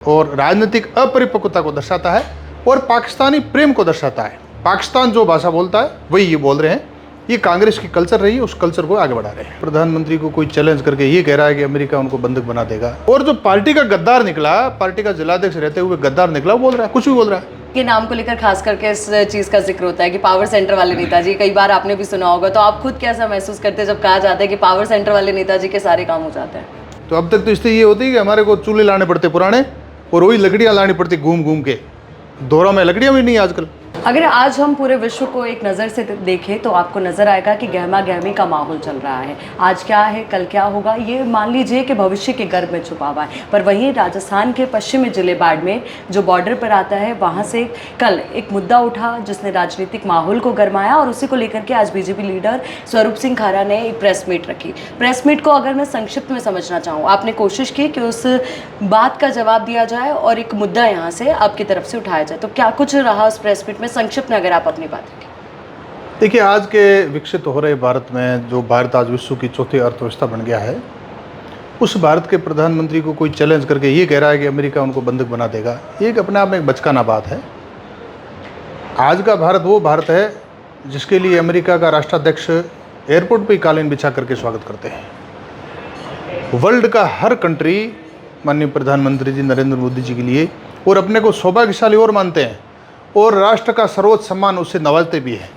और राजनीतिक अपरिपक्वता को दर्शाता है और पाकिस्तानी प्रेम को दर्शाता है। पाकिस्तान जो भाषा बोलता है वही ये बोल रहे हैं। ये कांग्रेस की कल्चर रही है, उस कल्चर को आगे बढ़ा रहे हैं। प्रधानमंत्री को कोई चैलेंज करके ये कह रहा है कि अमेरिका उनको बंधक बना देगा। और जो पार्टी का गद्दार निकला, पार्टी का जिलाध्यक्ष रहते हुए गद्दार निकला, वो बोल रहा है, कुछ भी बोल रहा है। के नाम को लेकर खास करके इस चीज का जिक्र होता है कि पावर सेंटर वाले नेताजी, कई बार आपने भी सुना होगा, तो आप खुद कैसा महसूस करते हैं जब कहा जाता है कि पावर सेंटर वाले नेताजी के सारे काम हो जाते हैं? तो अब तक तो स्थिति ये होती है कि हमारे को चूल्हे लाने पड़ते पुराने और वही लकड़ियाँ लानी पड़ती घूम घूम के। दोहरा में लकड़ियाँ भी नहीं आजकल। अगर आज हम पूरे विश्व को एक नज़र से देखें तो आपको नज़र आएगा कि गहमा गहमी का माहौल चल रहा है। आज क्या है, कल क्या होगा, ये मान लीजिए कि भविष्य के गर्भ में छुपा हुआ है। पर वहीं राजस्थान के पश्चिमी जिले बाड़मेर जो बॉर्डर पर आता है, वहाँ से कल एक मुद्दा उठा जिसने राजनीतिक माहौल को गरमाया और उसी को लेकर के आज बीजेपी लीडर स्वरूप सिंह खारा ने एक प्रेस मीट रखी। प्रेस मीट को अगर मैं संक्षिप्त में समझना चाहूँ, आपने कोशिश की कि उस बात का जवाब दिया जाए और एक मुद्दा यहाँ से आपकी तरफ से उठाया जाए। तो क्या कुछ रहा उस प्रेस मीट में, संक्षिप्त में अगर आप अपनी बात रखें? देखिए, आज के विकसित हो रहे भारत में जो भारत आज विश्व की चौथी अर्थव्यवस्था बन गया है, उस भारत के प्रधानमंत्री को कोई चैलेंज करके ये कह रहा है कि अमेरिका उनको बंधक बना देगा, ये एक अपने आप में एक बचकाना बात है। आज का भारत वो भारत है जिसके लिए अमेरिका का राष्ट्राध्यक्ष एयरपोर्ट पर कालीन बिछा करके स्वागत करते हैं। वर्ल्ड का हर कंट्री माननीय प्रधानमंत्री जी नरेंद्र मोदी जी के लिए और अपने को सौभाग्यशाली और मानते हैं और राष्ट्र का सर्वोच्च सम्मान उससे नवाजते भी हैं।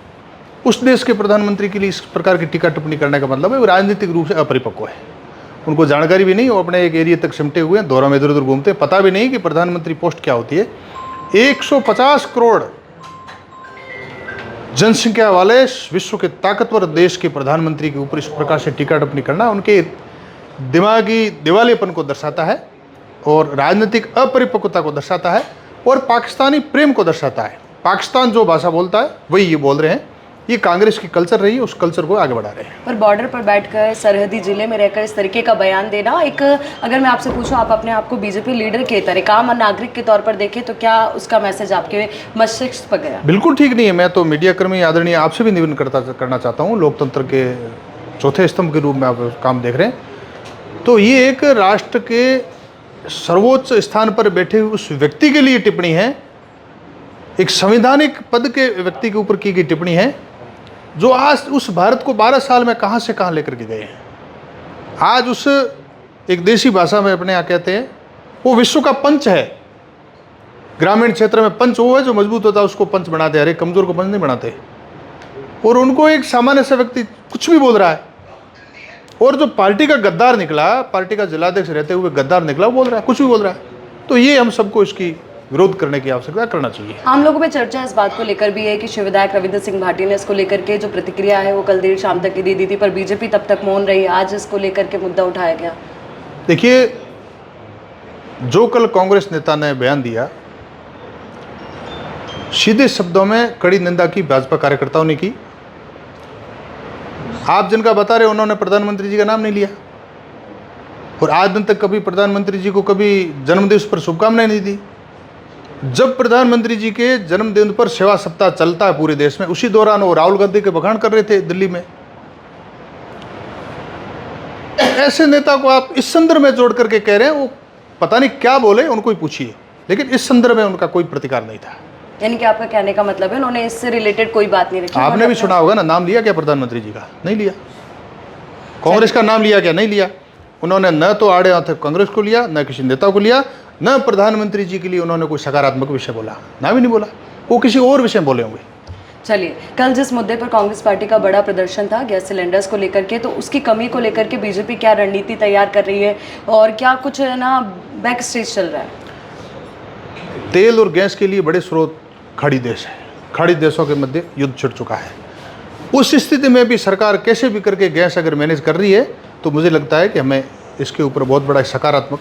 उस देश के प्रधानमंत्री के लिए इस प्रकार की टीका टिप्पणी करने का मतलब है वो राजनीतिक रूप से अपरिपक्व है। उनको जानकारी भी नहीं, वो अपने एक एरिया तक सिमटे हुए हैं, दौरा में इधर उधर घूमते हैं, पता भी नहीं कि प्रधानमंत्री पोस्ट क्या होती है। 150 करोड़ जनसंख्या वाले विश्व के ताकतवर देश के प्रधानमंत्री के ऊपर इस प्रकार से टीका टिप्पणी करना उनके दिमागी दिवालियापन को दर्शाता है और राजनीतिक अपरिपक्वता को दर्शाता है और पाकिस्तानी प्रेम को दर्शाता है। पाकिस्तान जो भाषा बोलता है वही ये बोल रहे हैं। ये कांग्रेस की कल्चर रही है, उस कल्चर को आगे बढ़ा रहे हैं। पर बॉर्डर पर बैठकर सरहदी जिले में रहकर इस तरीके का बयान देना, एक अगर मैं आपसे पूछूं, आप अपने आप को बीजेपी लीडर के तरीके आम नागरिक के तौर पर देखें तो क्या उसका मैसेज आपके मस्तिष्क पर गया? बिल्कुल ठीक नहीं है। मैं तो मीडिया कर्मी आदरणीय आपसे भी निवेदन करना चाहता हूँ, लोकतंत्र के चौथे स्तंभ के रूप में आप काम देख रहे हैं। तो ये एक राष्ट्र के सर्वोच्च स्थान पर बैठे हुए उस व्यक्ति के लिए टिप्पणी है, एक संवैधानिक पद के व्यक्ति के ऊपर की गई टिप्पणी है, जो आज उस भारत को 12 साल में कहां से कहां लेकर के गए हैं। आज उस एक देसी भाषा में अपने यहाँ कहते हैं वो विश्व का पंच है। ग्रामीण क्षेत्र में पंच वो है जो मजबूत होता है, उसको पंच बनाते हैं, अरे कमजोर को पंच नहीं बनाते। और उनको एक सामान्य सा व्यक्ति कुछ भी बोल रहा है और जो पार्टी का गद्दार निकला, पार्टी का जिलाध्यक्ष रहते हुए गद्दार निकला, वो बोल रहा है, कुछ भी बोल रहा है। तो ये हम सबको इसकी विरोध करने की आवश्यकता करना चाहिए। आम लोगों में चर्चा इस बात को लेकर भी है कि शिव विधायक रविंद्र सिंह भाटी ने इसको लेकर के जो प्रतिक्रिया है वो कल देर शाम तक की दे दी थी, पर बीजेपी तब तक मौन रही। आज इसको लेकर के मुद्दा उठाया गया। देखिए, जो कल कांग्रेस नेता ने बयान दिया, सीधे शब्दों में कड़ी निंदा की भाजपा कार्यकर्ताओं ने की। आप जिनका बता रहे उन्होंने प्रधानमंत्री जी का नाम नहीं लिया और आज दिन तक कभी प्रधानमंत्री जी को कभी जन्मदिवस पर शुभकामनाएं नहीं दी। जब प्रधानमंत्री जी के जन्मदिन पर सेवा सप्ताह चलता है पूरे देश में, उसी दौरान वो राहुल गांधी के बखान कर रहे थे दिल्ली में। ऐसे नेता को आप इस संदर्भ में जोड़ करके कह रहे हैं, वो पता नहीं क्या बोले, उनको ही पूछिए, लेकिन इस संदर्भ में उनका कोई प्रतिकार नहीं था। यानी कि आपका कहने का मतलब है उन्होंने इससे रिलेटेड कोई बात नहीं रखी। आपने भी सुना होगा ना, नाम लिया क्या प्रधानमंत्री जी का? नहीं लिया। कांग्रेस का नाम लिया क्या? नहीं लिया। उन्होंने न तो आड़े हाथ कांग्रेस को लिया, न किसी नेता को लिया, न प्रधानमंत्री जी के लिए उन्होंने कोई सकारात्मक विषय बोला, ना भी नहीं बोला। वो किसी और विषय बोले होंगे। चलिए, कल जिस मुद्दे पर कांग्रेस पार्टी का बड़ा प्रदर्शन था गैस सिलेंडर्स को लेकर के, तो उसकी कमी को लेकर के बीजेपी क्या रणनीति तैयार कर रही है और क्या कुछ है ना बैक स्टेज चल रहा है? तेल और गैस के लिए बड़े स्रोत खाड़ी देश है। खाड़ी देशों के मध्य युद्ध छिड़ चुका है। उस स्थिति में भी सरकार कैसे भी करके गैस अगर मैनेज कर रही है, तो मुझे लगता है कि हमें इसके ऊपर बहुत बड़ा सकारात्मक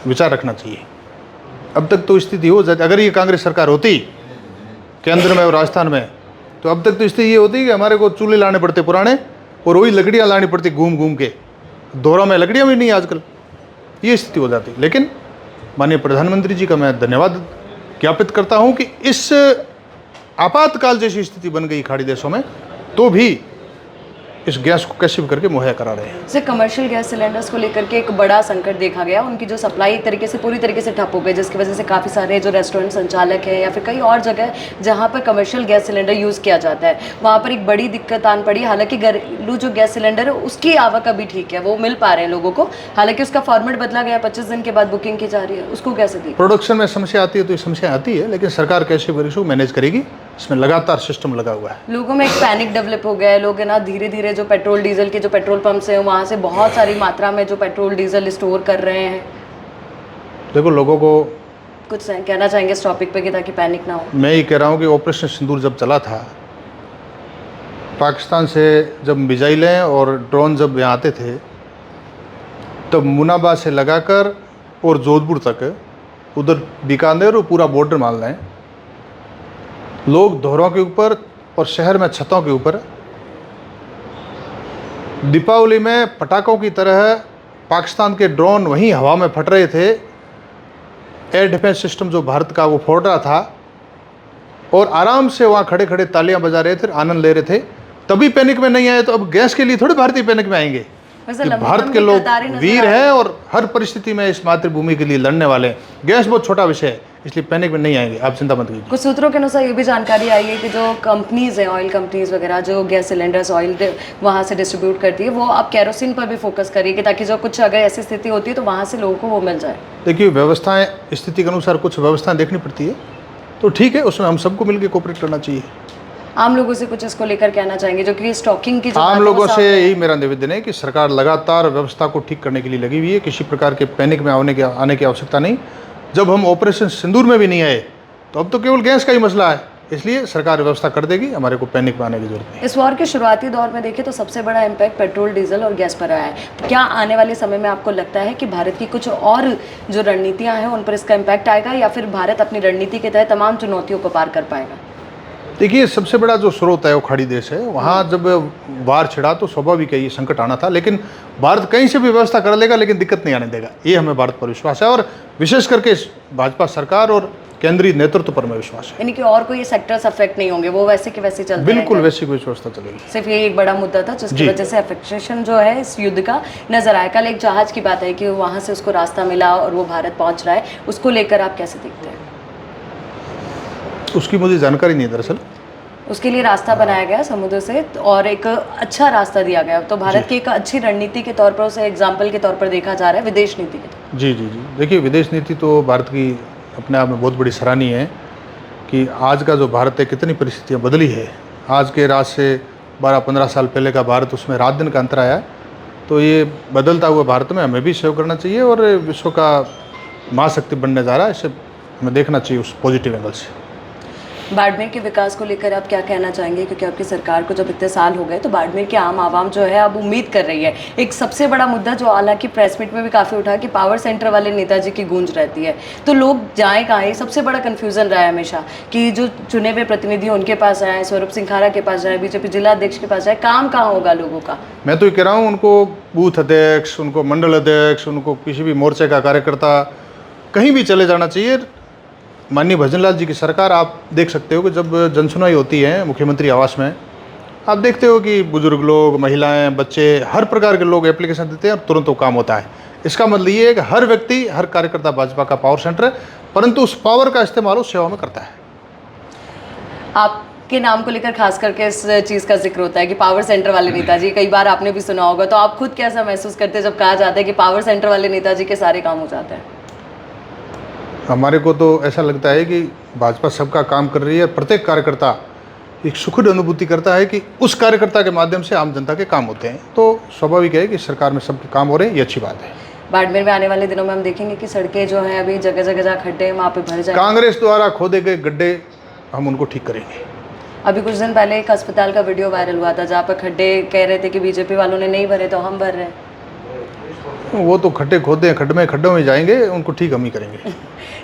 विचार रखना चाहिए। अब तक तो स्थिति हो जाती, अगर ये कांग्रेस सरकार होती केंद्र में और राजस्थान में, तो अब तक तो स्थिति ये होती कि हमारे को चूल्हे लाने पड़ते पुराने और वही लकड़ियाँ लानी पड़ती घूम घूम के। दोहरा में लकड़ियाँ भी नहीं आजकल, ये स्थिति हो जाती। लेकिन माननीय प्रधानमंत्री जी का मैं धन्यवाद ज्ञापित करता हूँ कि इस आपातकाल जैसी स्थिति बन गई खाड़ी देशों में, तो भी इस गैस को कैसे भी करके मुहैया करा रहे हैं। सर, कमर्शियल गैस सिलेंडर्स को लेकर के एक बड़ा संकट देखा गया, उनकी जो सप्लाई एक तरीके से पूरी तरीके से ठप हो गई, जिसकी वजह से काफ़ी सारे जो रेस्टोरेंट संचालक हैं या फिर कई और जगह जहाँ पर कमर्शियल गैस सिलेंडर यूज़ किया जाता है, वहाँ पर एक बड़ी दिक्कत आन पड़ी। हालांकि घरेलू जो गैस सिलेंडर है उसकी आवक अभी ठीक है, वो मिल पा रहे हैं लोगों को, हालांकि उसका फॉर्मेट बदला गया, 25 दिन के बाद बुकिंग की जा रही है, उसको कैसे देखिए? प्रोडक्शन में समस्या आती है तो ये समस्या आती है, लेकिन सरकार कैसे भी इसको मैनेज करेगी, इसमें लगातार सिस्टम लगा हुआ है। लोगों में एक पैनिक डेवलप हो गया है, लोग है ना धीरे धीरे जो पेट्रोल डीजल के जो पेट्रोल पंप्स हैं वहाँ से बहुत सारी मात्रा में जो पेट्रोल डीजल स्टोर कर रहे हैं। देखो, लोगों को कुछ कहना चाहेंगे इस टॉपिक पे कि ताकि पैनिक ना हो? मैं ये कह रहा हूँ कि ऑपरेशन सिंदूर जब चला था, पाकिस्तान से जब मिसाइलें और ड्रोन जब यहाँ आते थे, तब मुनाबा से लगाकर और जोधपुर तक, उधर बीकानेर और पूरा बॉर्डर मान लें, लोग दोहरों के ऊपर और शहर में छतों के ऊपर दीपावली में पटाखों की तरह पाकिस्तान के ड्रोन वहीं हवा में फट रहे थे। एयर डिफेंस सिस्टम जो भारत का वो फोड़ रहा था, और आराम से वहाँ खड़े खड़े तालियां बजा रहे थे, आनंद ले रहे थे। तभी पैनिक में नहीं आए, तो अब गैस के लिए थोड़े भारतीय पैनिक में आएंगे। भारत के लोग वीर हैं और हर परिस्थिति में इस मातृभूमि के लिए लड़ने वाले हैं। गैस बहुत छोटा विषय है, इसलिए पैनिक में नहीं आएंगे, आप चिंता मत कीजिए। कुछ सूत्रों के अनुसार ये भी जानकारी आई है कि जो कंपनीज हैं, ऑयल कंपनीज वगैरह, जो गैस सिलेंडर्स ऑयल वहाँ से डिस्ट्रीब्यूट करती है, वो अब केरोसिन पर भी फोकस करिए, कि ताकि जो कुछ अगर ऐसी स्थिति होती है तो वहाँ से लोगों को वो मिल जाए। देखिए, व्यवस्थाएं स्थिति के अनुसार कुछ व्यवस्थाएं देखनी पड़ती है, तो ठीक है, उसमें हम सबको मिलकर कोऑपरेट करना चाहिए। आम लोगों से कुछ इसको लेकर कहना चाहेंगे, जो कि स्टॉकिंग की आम लोगों से यही मेरा निवेदन है कि सरकार लगातार व्यवस्था को ठीक करने के लिए लगी हुई है, किसी प्रकार के पैनिक में आने की आवश्यकता नहीं। जब हम ऑपरेशन सिंदूर में भी नहीं आए, तो अब तो केवल गैस का ही मसला है, इसलिए सरकार व्यवस्था कर देगी, हमारे को पैनिक में आने की जरूरत नहीं। इस वॉर के शुरुआती दौर में देखें तो सबसे बड़ा इम्पैक्ट पेट्रोल, डीजल और गैस पर आया है। क्या आने वाले समय में आपको लगता है कि भारत की कुछ और जो रणनीतियाँ हैं उन पर इसका इम्पैक्ट आएगा, या फिर भारत अपनी रणनीति के तहत तमाम चुनौतियों को पार कर पाएगा? देखिए, सबसे बड़ा जो स्रोत है वो खाड़ी देश है। वहाँ जब वार छिड़ा तो स्वाभाविक है ये संकट आना था, लेकिन भारत कहीं से भी व्यवस्था कर लेगा, लेकिन दिक्कत नहीं आने देगा। ये हमें भारत पर विश्वास है, और विशेष करके भाजपा सरकार और केंद्रीय नेतृत्व पर मैं विश्वास है। यानी कि और कोई सेक्टर्स अफेक्ट नहीं होंगे, वो वैसे के वैसे चलते हैं? बिल्कुल वैसी कोई व्यवस्था चलेगी। सिर्फ ये एक बड़ा मुद्दा था जिसकी वजह से अफेक्शन जो है इस युद्ध का नजर आया। कल एक जहाज की बात है कि वहाँ से उसको रास्ता मिला और वो भारत पहुँच रहा है, उसको लेकर आप कैसे देखते हैं? उसकी मुझे जानकारी नहीं है दरअसल। उसके लिए रास्ता बनाया गया समुद्र से, और एक अच्छा रास्ता दिया गया, तो भारत की एक अच्छी रणनीति के तौर पर, उसे एग्जाम्पल के तौर पर देखा जा रहा है, विदेश नीति के। जी जी जी, देखिए, विदेश नीति तो भारत की अपने आप में बहुत बड़ी सराहनीय है कि आज का जो भारत है, कितनी परिस्थितियाँ बदली है। आज के राज से 12-15 साल पहले का भारत, उसमें रात दिन का अंतर आया है। तो ये बदलता हुआ भारत में हमें भी सहयोग करना चाहिए, और विश्व का महाशक्ति बनने जा रहा है, इसे हमें देखना चाहिए उस पॉजिटिव एंगल से। बाड़मेर के विकास को लेकर आप क्या कहना चाहेंगे, क्योंकि आपकी सरकार को जब इतने साल हो गए तो बाड़मेर की आम आवाम जो है अब उम्मीद कर रही है। एक सबसे बड़ा मुद्दा जो हालांकि प्रेस मीट में भी काफ़ी उठा कि पावर सेंटर वाले नेताजी की गूंज रहती है, तो लोग जाएँ कहाँ? ये सबसे बड़ा कन्फ्यूज़न रहा है हमेशा कि जो चुने हुए प्रतिनिधि उनके पास आए, स्वरूप सिंह खारा के पास जाए, बीजेपी जिला अध्यक्ष के पास जाए, काम कहाँ होगा लोगों का? मैं तो ये कह रहा हूँ, उनको बूथ अध्यक्ष, उनको मंडल अध्यक्ष, उनको किसी भी मोर्चे का कार्यकर्ता कहीं भी चले जाना चाहिए। माननीय भजनलाल जी की सरकार, आप देख सकते हो कि जब जनसुनवाई होती है मुख्यमंत्री आवास में, आप देखते हो कि बुजुर्ग लोग, महिलाएं, बच्चे, हर प्रकार के लोग एप्लीकेशन देते हैं और तुरंत वो काम होता है। इसका मतलब ये है कि हर व्यक्ति, हर कार्यकर्ता भाजपा का पावर सेंटर है, परंतु उस पावर का इस्तेमाल उस सेवा में करता है। आपके नाम को लेकर खास करके इस चीज़ का जिक्र होता है कि पावर सेंटर वाले नेताजी, कई बार आपने भी सुना होगा, तो आप खुद कैसा महसूस करते हैं जब कहा जाता है कि पावर सेंटर वाले नेताजी के सारे काम हो जाते हैं? हमारे को तो ऐसा लगता है कि भाजपा सबका काम कर रही है। प्रत्येक कार्यकर्ता एक सुखद अनुभूति करता है कि उस कार्यकर्ता के माध्यम से आम जनता के काम होते हैं, तो स्वाभाविक है कि सरकार में सबके काम हो रहे हैं, ये अच्छी बात है। बाड़मेर में आने वाले दिनों में हम देखेंगे कि सड़कें जो हैं अभी जगह जगह जहाँ खड्डे हैं वहाँ पे भर जाए। कांग्रेस द्वारा खोदे गए गड्ढे हम उनको ठीक करेंगे। अभी कुछ दिन पहले एक अस्पताल का वीडियो वायरल हुआ था जहाँ पर खड्डे कह रहे थे कि बीजेपी वालों ने नहीं भरे तो हम भर रहे हैं। वो तो खड्डे खोदे हैं, खड्डों में जाएंगे, उनको ठीक हम ही करेंगे।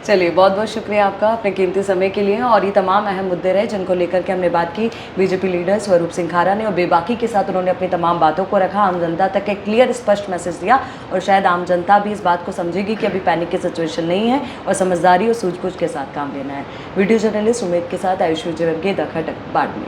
चलिए, बहुत बहुत शुक्रिया आपका अपने कीमती समय के लिए। और ये तमाम अहम मुद्दे रहे जिनको लेकर के हमने बात की बीजेपी लीडर स्वरूप सिंह खारा ने, और बेबाकी के साथ उन्होंने अपनी तमाम बातों को रखा, आम जनता तक एक क्लियर स्पष्ट मैसेज दिया, और शायद आम जनता भी इस बात को समझेगी कि अभी पैनिक की सिचुएशन नहीं है और समझदारी और सूझबूझ के साथ काम लेना है। वीडियो जर्नलिस्ट उमेद के साथ आयुष विजयवर्गीय, द खटक, बाड़मेर।